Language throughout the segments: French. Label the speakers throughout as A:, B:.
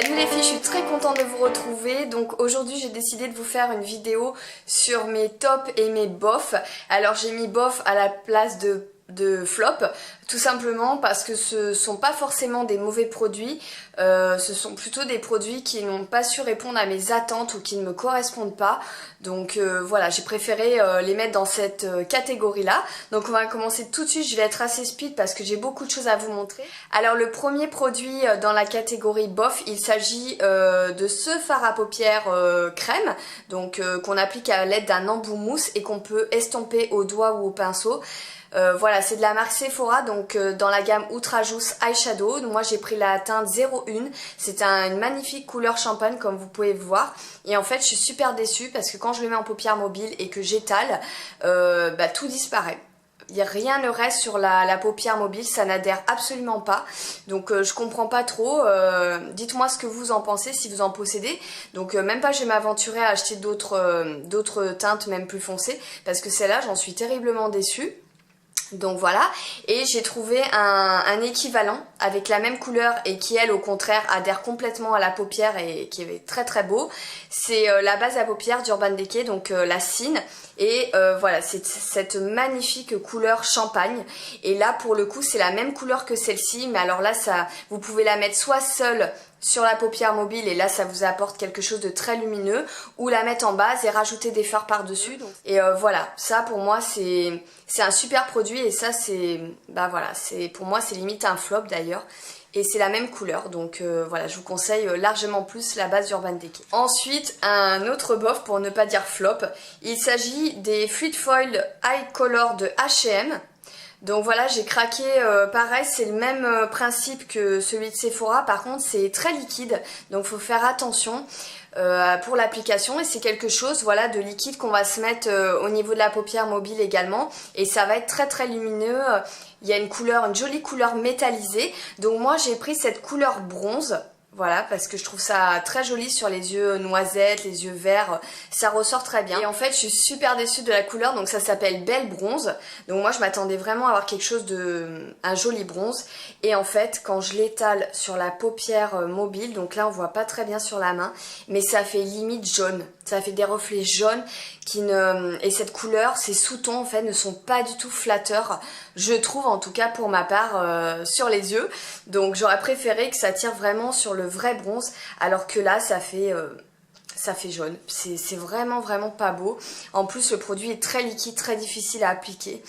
A: Salut les filles, je suis très contente de vous retrouver. Donc aujourd'hui j'ai décidé de vous faire une vidéo sur mes tops et mes bofs. Alors j'ai mis bof à la place de flop, tout simplement parce que ce sont pas forcément des mauvais produits, ce sont plutôt des produits qui n'ont pas su répondre à mes attentes ou qui ne me correspondent pas. Donc voilà, j'ai préféré les mettre dans cette catégorie là. Donc on va commencer tout de suite, je vais être assez speed parce que j'ai beaucoup de choses à vous montrer. Alors le premier produit dans la catégorie bof, il s'agit de ce fard à paupières crème, donc qu'on applique à l'aide d'un embout mousse et qu'on peut estomper au doigt ou au pinceau. Voilà, c'est de la marque Sephora, donc dans la gamme Ultra Juice Eyeshadow. Donc moi j'ai pris la teinte 01, c'est une magnifique couleur champagne comme vous pouvez voir. Et en fait je suis super déçue parce que quand je le mets en paupières mobiles et que j'étale, tout disparaît. Rien ne reste sur la paupière mobile, ça n'adhère absolument pas. Donc je comprends pas trop, dites-moi ce que vous en pensez si vous en possédez. Donc même pas je vais m'aventurer à acheter d'autres teintes même plus foncées parce que celle-là j'en suis terriblement déçue. Donc voilà, et j'ai trouvé un équivalent avec la même couleur et qui elle au contraire adhère complètement à la paupière et qui est très très beau. C'est la base à paupières d'Urban Decay, donc la Cine. Et voilà, c'est cette magnifique couleur champagne. Et là pour le coup c'est la même couleur que celle-ci, mais alors là vous pouvez la mettre soit seule sur la paupière mobile et là ça vous apporte quelque chose de très lumineux, ou la mettre en base et rajouter des fards par dessus. Et voilà, ça pour moi c'est un super produit et ça c'est pour moi c'est limite un flop d'ailleurs. Et c'est la même couleur, donc voilà, je vous conseille largement plus la base Urban Decay. Ensuite, un autre bof pour ne pas dire flop, il s'agit des Fluid Foil Eye Color de H&M. Donc voilà, j'ai craqué, pareil, c'est le même principe que celui de Sephora, par contre c'est très liquide, donc faut faire attention pour l'application, et c'est quelque chose voilà de liquide qu'on va se mettre au niveau de la paupière mobile également, et ça va être très très lumineux. Il y a une jolie couleur métallisée, donc moi j'ai pris cette couleur bronze. Voilà, parce que je trouve ça très joli sur les yeux noisettes, les yeux verts, ça ressort très bien. Et en fait, je suis super déçue de la couleur, donc ça s'appelle Belle Bronze. Donc moi, je m'attendais vraiment à avoir quelque chose un joli bronze. Et en fait, quand je l'étale sur la paupière mobile, donc là, on voit pas très bien sur la main, mais ça fait limite jaune. Ça fait des reflets jaunes et cette couleur, ces sous-tons en fait ne sont pas du tout flatteurs, je trouve en tout cas pour ma part sur les yeux. Donc j'aurais préféré que ça tire vraiment sur le vrai bronze, alors que là ça fait jaune. C'est vraiment pas beau. En plus le produit est très liquide, très difficile à appliquer.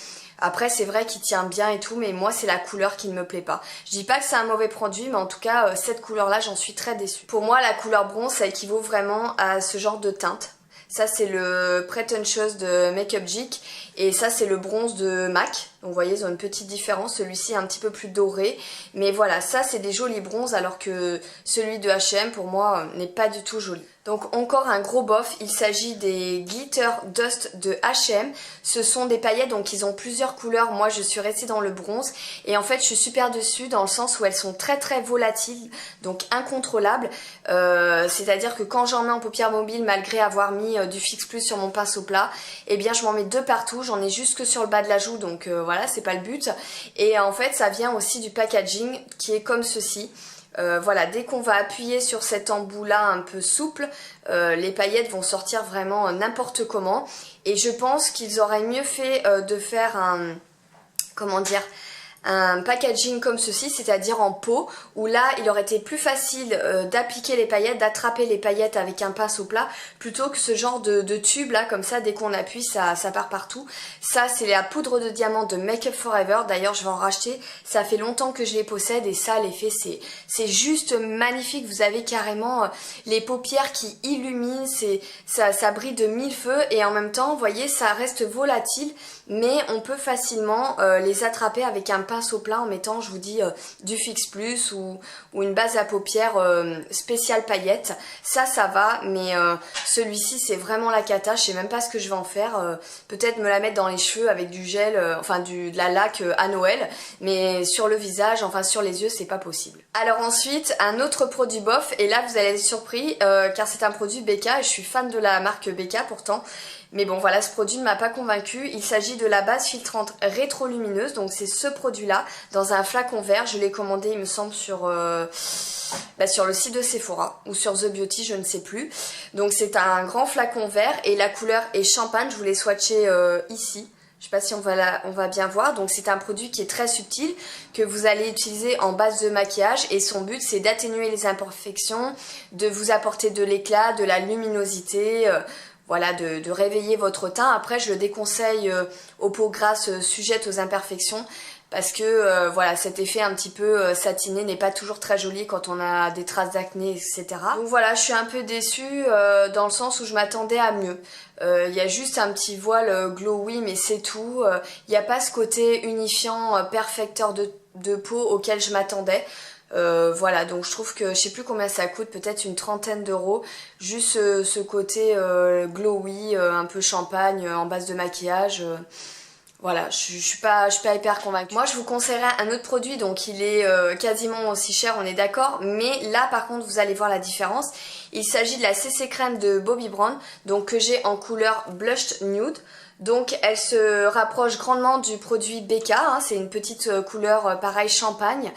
A: Après c'est vrai qu'il tient bien et tout, mais moi c'est la couleur qui ne me plaît pas. Je dis pas que c'est un mauvais produit, mais en tout cas cette couleur là j'en suis très déçue. Pour moi la couleur bronze ça équivaut vraiment à ce genre de teinte. Ça c'est le Pretentious de Makeup Geek et ça c'est le bronze de MAC. Donc vous voyez ils ont une petite différence, celui-ci est un petit peu plus doré. Mais voilà, ça c'est des jolis bronzes alors que celui de H&M pour moi n'est pas du tout joli. Donc encore un gros bof, il s'agit des Glitter Dust de H&M. Ce sont des paillettes, donc ils ont plusieurs couleurs. Moi je suis restée dans le bronze et en fait je suis super dessus dans le sens où elles sont très volatiles, donc incontrôlables. C'est-à-dire que quand j'en mets en paupières mobiles, malgré avoir mis du Fix Plus sur mon pinceau plat, eh bien je m'en mets deux partout, j'en ai juste que sur le bas de la joue, donc voilà, c'est pas le but. Et en fait ça vient aussi du packaging qui est comme ceci. Voilà, dès qu'on va appuyer sur cet embout là un peu souple, les paillettes vont sortir vraiment n'importe comment. Et je pense qu'ils auraient mieux fait de faire un packaging comme ceci, c'est-à-dire en pot, où là il aurait été plus facile d'appliquer les paillettes, d'attraper les paillettes avec un pinceau plat, plutôt que ce genre de tube là, comme ça, dès qu'on appuie ça part partout. Ça c'est la poudre de diamant de Make Up For Ever, d'ailleurs je vais en racheter, ça fait longtemps que je les possède et ça l'effet c'est juste magnifique. Vous avez carrément les paupières qui illuminent, ça brille de mille feux et en même temps vous voyez ça reste volatile, mais on peut facilement les attraper avec un pinceau plat en mettant, je vous dis, du Fix Plus ou une base à paupières spéciale paillettes. Ça va, mais celui-ci c'est vraiment la cata, je sais même pas ce que je vais en faire. Peut-être me la mettre dans les cheveux avec du gel, de la laque à Noël, mais sur le visage, enfin sur les yeux, c'est pas possible. Alors ensuite, un autre produit bof, et là vous allez être surpris, car c'est un produit BK, et je suis fan de la marque BK pourtant. Mais bon voilà, ce produit ne m'a pas convaincue. Il s'agit de la base filtrante rétrolumineuse. Donc c'est ce produit là dans un flacon vert. Je l'ai commandé il me semble sur sur le site de Sephora ou sur The Beauty, je ne sais plus. Donc c'est un grand flacon vert et la couleur est champagne, je vous l'ai swatché ici. Je sais pas si on va bien voir. Donc c'est un produit qui est très subtil, que vous allez utiliser en base de maquillage et son but c'est d'atténuer les imperfections, de vous apporter de l'éclat, de la luminosité, voilà, de réveiller votre teint. Après je le déconseille aux peaux grasses sujettes aux imperfections, parce que voilà, cet effet un petit peu satiné n'est pas toujours très joli quand on a des traces d'acné, etc. Donc voilà, je suis un peu déçue dans le sens où je m'attendais à mieux. Il y a juste un petit voile glowy, mais c'est tout. Il n'y a pas ce côté unifiant, perfecteur de peau auquel je m'attendais. Voilà, donc je trouve que je sais plus combien ça coûte, peut-être une trentaine d'euros. Juste ce côté glowy, un peu champagne en base de maquillage. Voilà, je suis pas hyper convaincue. Moi, je vous conseillerais un autre produit, donc il est quasiment aussi cher, on est d'accord. Mais là, par contre, vous allez voir la différence. Il s'agit de la CC Crème de Bobbi Brown, donc que j'ai en couleur Blushed Nude. Donc, elle se rapproche grandement du produit BK, hein, c'est une petite couleur pareil champagne.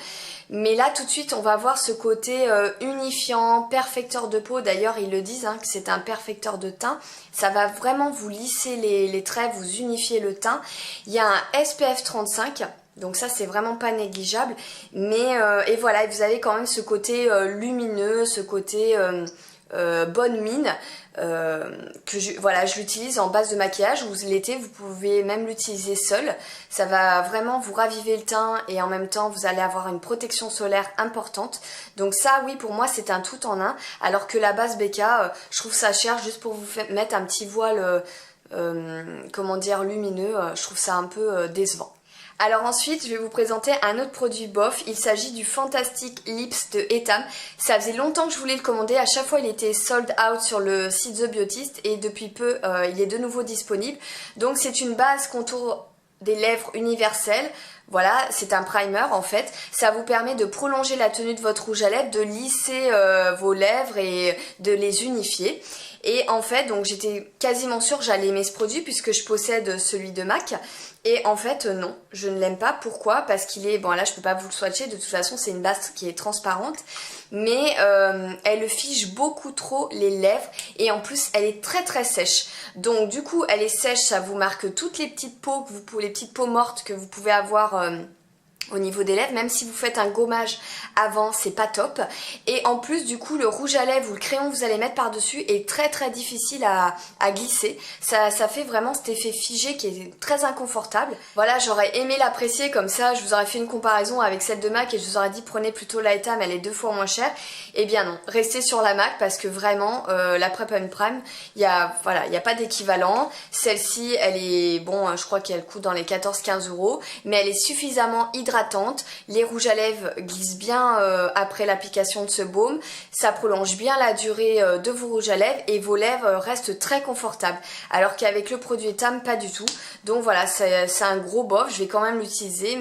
A: Mais là, tout de suite, on va voir ce côté unifiant, perfecteur de peau. D'ailleurs, ils le disent, hein, que c'est un perfecteur de teint. Ça va vraiment vous lisser les traits, vous unifier le teint. Il y a un SPF 35. Donc ça c'est vraiment pas négligeable, mais et voilà, vous avez quand même ce côté lumineux, ce côté bonne mine, voilà, je l'utilise en base de maquillage, ou l'été vous pouvez même l'utiliser seul. Ça va vraiment vous raviver le teint et en même temps vous allez avoir une protection solaire importante. Donc ça oui, pour moi c'est un tout en un, alors que la base BK, je trouve ça cher juste pour vous mettre un petit voile comment dire, lumineux. Je trouve ça un peu décevant. Alors ensuite, je vais vous présenter un autre produit bof. Il s'agit du Fantastic Lips de Etam. Ça faisait longtemps que je voulais le commander. À chaque fois, il était sold out sur le site The Beautist et depuis peu, il est de nouveau disponible. Donc c'est une base contour des lèvres universelle. Voilà, c'est un primer en fait. Ça vous permet de prolonger la tenue de votre rouge à lèvres, de lisser vos lèvres et de les unifier. Et en fait, donc j'étais quasiment sûre que j'allais aimer ce produit puisque je possède celui de MAC. Et en fait, non, je ne l'aime pas. Pourquoi? Parce qu'il est... Bon, là, je peux pas vous le swatcher. De toute façon, c'est une base qui est transparente. Mais elle fiche beaucoup trop les lèvres. Et en plus, elle est très très sèche. Donc, du coup, elle est sèche. Ça vous marque toutes les petites peaux, les petites peaux mortes que vous pouvez avoir... au niveau des lèvres, même si vous faites un gommage avant, c'est pas top. Et en plus, du coup, le rouge à lèvres ou le crayon que vous allez mettre par-dessus est très très difficile à glisser. Ça fait vraiment cet effet figé qui est très inconfortable. Voilà, j'aurais aimé l'apprécier comme ça, je vous aurais fait une comparaison avec celle de MAC et je vous aurais dit prenez plutôt la Etam, elle est 2 fois moins chère. Eh bien non, restez sur la MAC parce que vraiment, la Prep and Prime, il y a pas d'équivalent. Celle-ci, elle est, bon, je crois qu'elle coûte dans les 14-15 euros, mais elle est suffisamment hydratante. Les rouges à lèvres glissent bien après l'application de ce baume, ça prolonge bien la durée de vos rouges à lèvres et vos lèvres restent très confortables, alors qu'avec le produit Etam pas du tout. Donc voilà, c'est un gros bof, je vais quand même l'utiliser,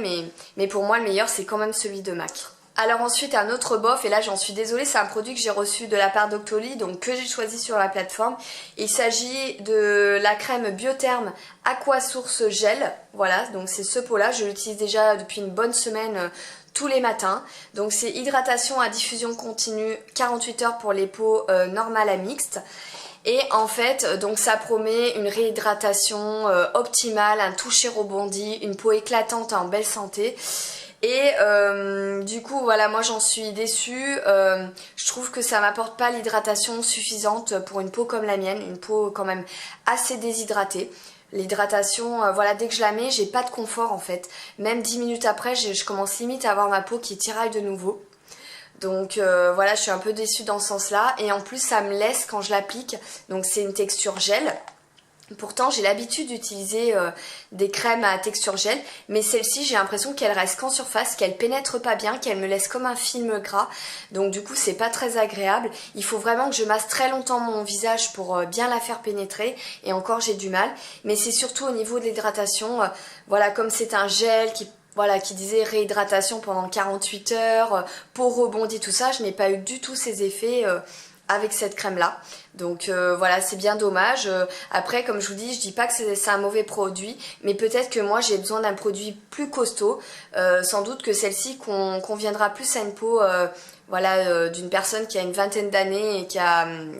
A: mais pour moi le meilleur c'est quand même celui de MAC. Alors ensuite un autre bof, et là j'en suis désolée, c'est un produit que j'ai reçu de la part d'Octoly, donc que j'ai choisi sur la plateforme. Il s'agit de la crème Biotherme Aqua Source Gel, voilà, donc c'est ce pot là, je l'utilise déjà depuis une bonne semaine tous les matins. Donc c'est hydratation à diffusion continue, 48 heures pour les peaux normales à mixtes. Et en fait, donc ça promet une réhydratation optimale, un toucher rebondi, une peau éclatante en belle santé. Et du coup voilà, moi j'en suis déçue, je trouve que ça m'apporte pas l'hydratation suffisante pour une peau comme la mienne, une peau quand même assez déshydratée. L'hydratation, voilà, dès que je la mets, j'ai pas de confort en fait. Même 10 minutes après, je commence limite à avoir ma peau qui tiraille de nouveau. Donc voilà, je suis un peu déçue dans ce sens-là. Et en plus, ça me laisse quand je l'applique. Donc c'est une texture gel. Pourtant j'ai l'habitude d'utiliser des crèmes à texture gel, mais celle-ci j'ai l'impression qu'elle reste qu'en surface, qu'elle pénètre pas bien, qu'elle me laisse comme un film gras, donc du coup c'est pas très agréable. Il faut vraiment que je masse très longtemps mon visage pour bien la faire pénétrer, et encore j'ai du mal, mais c'est surtout au niveau de l'hydratation, voilà, comme c'est un gel qui disait réhydratation pendant 48 heures, peau rebondie, tout ça, je n'ai pas eu du tout ces effets avec cette crème là. Donc voilà, c'est bien dommage. Après, comme je vous dis, je dis pas que c'est un mauvais produit, mais peut-être que moi j'ai besoin d'un produit plus costaud. Sans doute que celle-ci conviendra plus à une peau voilà, d'une personne qui a une vingtaine d'années et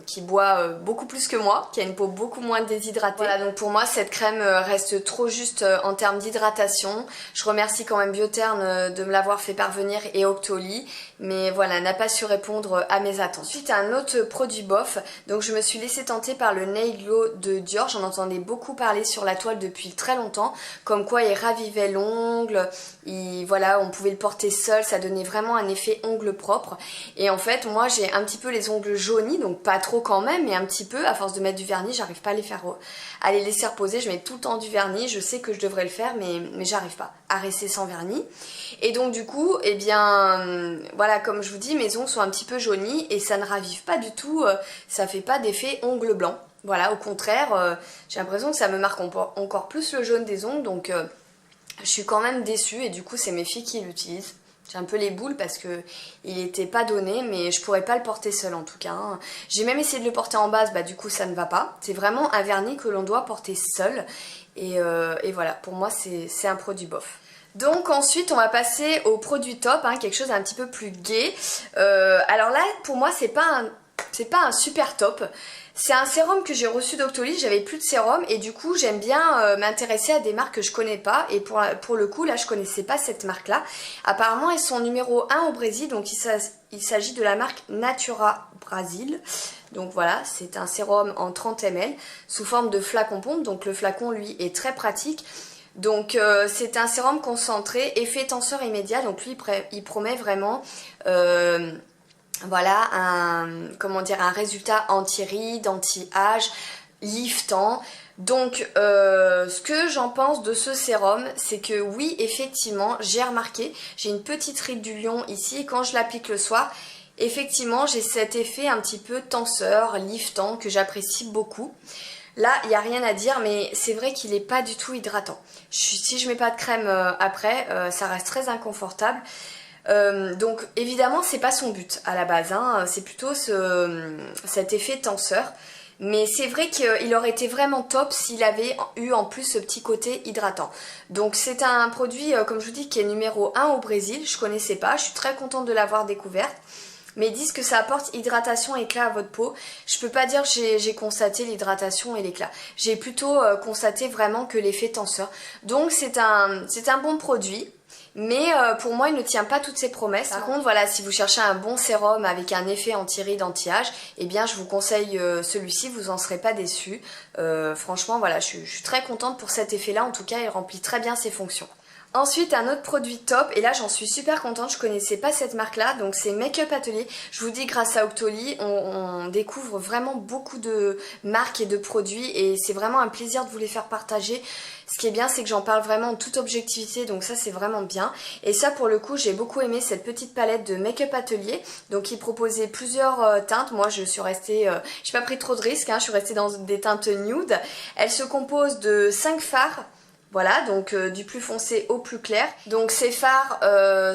A: qui boit beaucoup plus que moi, qui a une peau beaucoup moins déshydratée. Voilà, donc pour moi cette crème reste trop juste en termes d'hydratation. Je remercie quand même Biotherm de me l'avoir fait parvenir et Octoly, mais voilà, n'a pas su répondre à mes attentes. Ensuite un autre produit bof, donc je me suis laissée tenter par le Nail Glow de Dior. J'en entendais beaucoup parler sur la toile depuis très longtemps, comme quoi il ravivait l'ongle, voilà, on pouvait le porter seul, ça donnait vraiment un effet ongle propre. Et en fait moi j'ai un petit peu les ongles jaunis, donc pas trop quand même, mais un petit peu, à force de mettre du vernis j'arrive pas à les laisser reposer. Je mets tout le temps du vernis, je sais que je devrais le faire, mais j'arrive pas à rester sans vernis. Et donc du coup, eh bien voilà, comme je vous dis, mes ongles sont un petit peu jaunis et ça ne ravive pas du tout, ça fait pas d'effet ongles blancs. Voilà, au contraire, j'ai l'impression que ça me marque encore plus le jaune des ongles, donc je suis quand même déçue et du coup c'est mes filles qui l'utilisent. J'ai un peu les boules parce que il était pas donné, mais je pourrais pas le porter seul en tout cas. Hein. J'ai même essayé de le porter en base, bah du coup ça ne va pas. C'est vraiment un vernis que l'on doit porter seul. Et voilà, pour moi c'est un produit bof. Donc ensuite on va passer au produit top, hein, quelque chose un petit peu plus gai. Alors là pour moi c'est pas un super top. C'est un sérum que j'ai reçu d'Octoly, j'avais plus de sérum et du coup j'aime bien m'intéresser à des marques que je connais pas, et pour le coup là je connaissais pas cette marque là. Apparemment ils sont numéro 1 au Brésil, donc il s'agit de la marque Natura Brasil. Donc voilà, c'est un sérum en 30 ml sous forme de flacon pompe, donc le flacon lui est très pratique. Donc c'est un sérum concentré, effet tenseur immédiat, donc lui il promet vraiment voilà un résultat anti-rides, anti-âge, liftant. Donc ce que j'en pense de ce sérum, c'est que oui effectivement j'ai remarqué, j'ai une petite ride du lion ici et quand je l'applique le soir, effectivement j'ai cet effet un petit peu tenseur, liftant que j'apprécie beaucoup. Là, il n'y a rien à dire, mais c'est vrai qu'il n'est pas du tout hydratant. Si je mets pas de crème après, ça reste très inconfortable. Donc évidemment, c'est pas son but à la base, hein, c'est plutôt cet effet tenseur. Mais c'est vrai qu'il aurait été vraiment top s'il avait eu en plus ce petit côté hydratant. Donc c'est un produit, comme je vous dis, qui est numéro 1 au Brésil. Je connaissais pas, je suis très contente de l'avoir découverte. Mais ils disent que ça apporte hydratation et éclat à votre peau. Je peux pas dire que j'ai constaté l'hydratation et l'éclat. J'ai plutôt constaté vraiment que l'effet tenseur. Donc c'est un bon produit. Mais pour moi il ne tient pas toutes ses promesses. Par contre voilà, si vous cherchez un bon sérum avec un effet anti-rides, anti-âge, eh bien je vous conseille celui-ci, vous en serez pas déçus. Franchement voilà, je suis très contente pour cet effet là, en tout cas il remplit très bien ses fonctions. Ensuite un autre produit top, et là j'en suis super contente, je connaissais pas cette marque là, donc c'est Make Up Atelier. Je vous dis, grâce à Octoly on découvre vraiment beaucoup de marques et de produits et c'est vraiment un plaisir de vous les faire partager. Ce qui est bien c'est que j'en parle vraiment en toute objectivité, donc ça c'est vraiment bien. Et ça pour le coup j'ai beaucoup aimé cette petite palette de Make Up Atelier, donc il proposait plusieurs teintes. Moi je suis restée, j'ai pas pris trop de risques, hein, je suis restée dans des teintes nude. Elle se compose de 5 fards. Voilà, donc du plus foncé au plus clair. Donc ces fards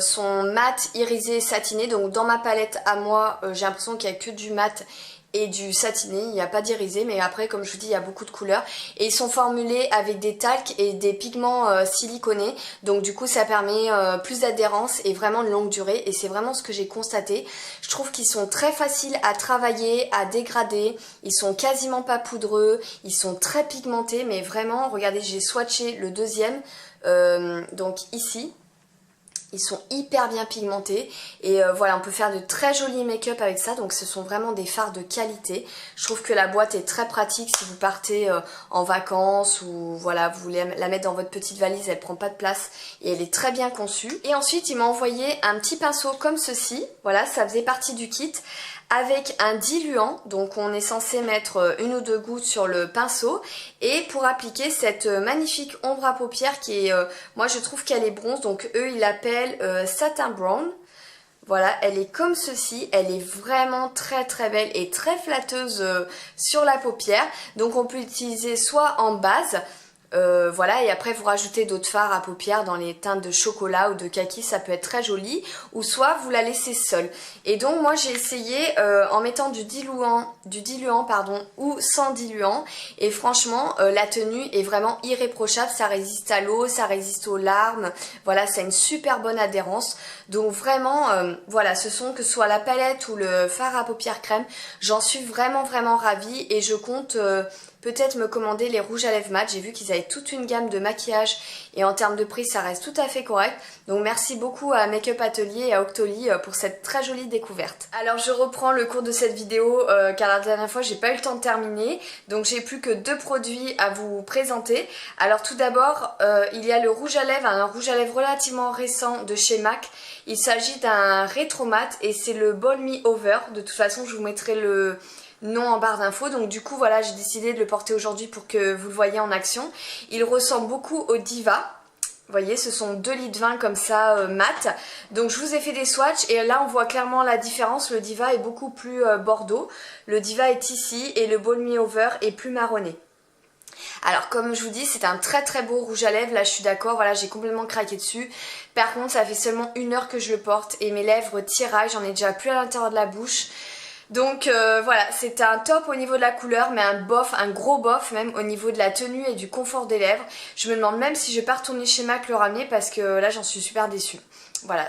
A: sont mat, irisé, satiné. Donc dans ma palette à moi, j'ai l'impression qu'il n'y a que du mat et du satiné. Il n'y a pas d'irisé, mais après, comme je vous dis, il y a beaucoup de couleurs. Et ils sont formulés avec des talcs et des pigments siliconés. Donc du coup, ça permet plus d'adhérence et vraiment de longue durée. Et c'est vraiment ce que j'ai constaté. Je trouve qu'ils sont très faciles à travailler, à dégrader. Ils sont quasiment pas poudreux. Ils sont très pigmentés, mais vraiment, regardez, j'ai swatché le deuxième. Donc ici. Ils sont hyper bien pigmentés et voilà, on peut faire de très jolis make-up avec ça, donc ce sont vraiment des fards de qualité. Je trouve que la boîte est très pratique si vous partez en vacances ou voilà, vous voulez la mettre dans votre petite valise, elle prend pas de place et elle est très bien conçue. Et ensuite il m'a envoyé un petit pinceau comme ceci, voilà, ça faisait partie du kit, avec un diluant, donc on est censé mettre 1 ou 2 gouttes sur le pinceau et pour appliquer cette magnifique ombre à paupières qui est, moi je trouve qu'elle est bronze, donc eux ils l'appellent Satin Brown. Voilà, elle est comme ceci, elle est vraiment très très belle et très flatteuse sur la paupière, donc on peut l'utiliser soit en base, Voilà, et après vous rajoutez d'autres fards à paupières dans les teintes de chocolat ou de kaki, ça peut être très joli, ou soit vous la laissez seule. Et donc moi j'ai essayé en mettant du diluant ou sans diluant, et franchement la tenue est vraiment irréprochable, ça résiste à l'eau, ça résiste aux larmes, voilà, ça a une super bonne adhérence. Donc vraiment, voilà, ce sont que ce soit la palette ou le fard à paupières crème, j'en suis vraiment ravie, et je compte peut-être me commander les rouges à lèvres mat. J'ai vu qu'ils avaient toute une gamme de maquillage et en termes de prix ça reste tout à fait correct. Donc merci beaucoup à Make Up Atelier et à Octoly pour cette très jolie découverte. Alors je reprends le cours de cette vidéo car la dernière fois j'ai pas eu le temps de terminer. Donc j'ai plus que 2 produits à vous présenter. Alors tout d'abord il y a le rouge à lèvres, un rouge à lèvres relativement récent de chez MAC. Il s'agit d'un rétro mat et c'est le Ball Me Over. De toute façon je vous mettrai le nom en barre d'infos, donc du coup voilà, j'ai décidé de le porter aujourd'hui pour que vous le voyez en action. Il ressemble beaucoup au Diva. Vous voyez, ce sont 2 litres 20 comme ça mat. Donc je vous ai fait des swatchs et là on voit clairement la différence. Le Diva est beaucoup plus bordeaux, le Diva est ici et le Ball Me Over est plus marronné. Alors comme je vous dis, c'est un très beau rouge à lèvres, là je suis d'accord, voilà, j'ai complètement craqué dessus. Par contre ça fait seulement 1 heure que je le porte et mes lèvres tiraillent, j'en ai déjà plus à l'intérieur de la bouche. Donc voilà, c'est un top au niveau de la couleur, mais un gros bof même au niveau de la tenue et du confort des lèvres. Je me demande même si je vais pas retourner chez MAC le ramener parce que là j'en suis super déçue. Voilà,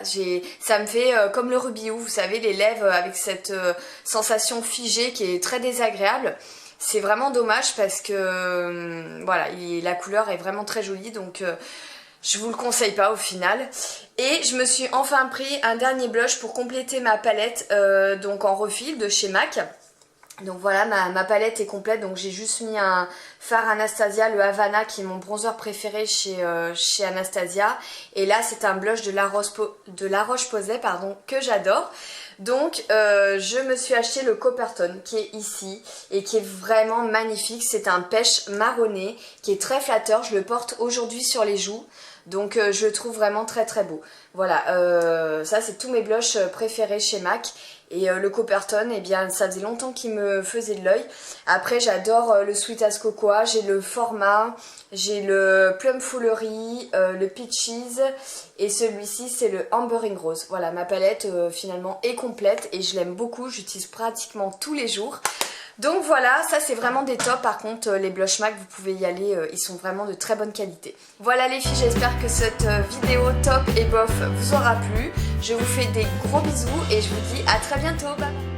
A: ça me fait comme le Ruby Woo, vous savez, les lèvres avec cette sensation figée qui est très désagréable. C'est vraiment dommage parce que voilà, la couleur est vraiment très jolie, donc je vous le conseille pas au final. Et je me suis enfin pris un dernier blush pour compléter ma palette, donc en refil de chez MAC. Donc voilà, ma palette est complète, donc j'ai juste mis un fard Anastasia, le Havana, qui est mon bronzer préféré chez Anastasia. Et là c'est un blush de La Roche-Posay, que j'adore. Donc je me suis acheté le Coppertone qui est ici et qui est vraiment magnifique. C'est un pêche marronné qui est très flatteur, je le porte aujourd'hui sur les joues. Donc je le trouve vraiment très beau. Voilà, ça c'est tous mes blushs préférés chez MAC. Et le Coppertone, eh bien ça faisait longtemps qu'il me faisait de l'œil. Après j'adore le Sweet as Cocoa, j'ai le Format, j'ai le Plum Foolery, le Peaches et celui-ci c'est le Ambering Rose. Voilà, ma palette finalement est complète et je l'aime beaucoup, j'utilise pratiquement tous les jours. Donc voilà, ça c'est vraiment des tops. Par contre les blush MAC, vous pouvez y aller, ils sont vraiment de très bonne qualité. Voilà les filles, j'espère que cette vidéo top et bof vous aura plu. Je vous fais des gros bisous et je vous dis à très bientôt. Bye.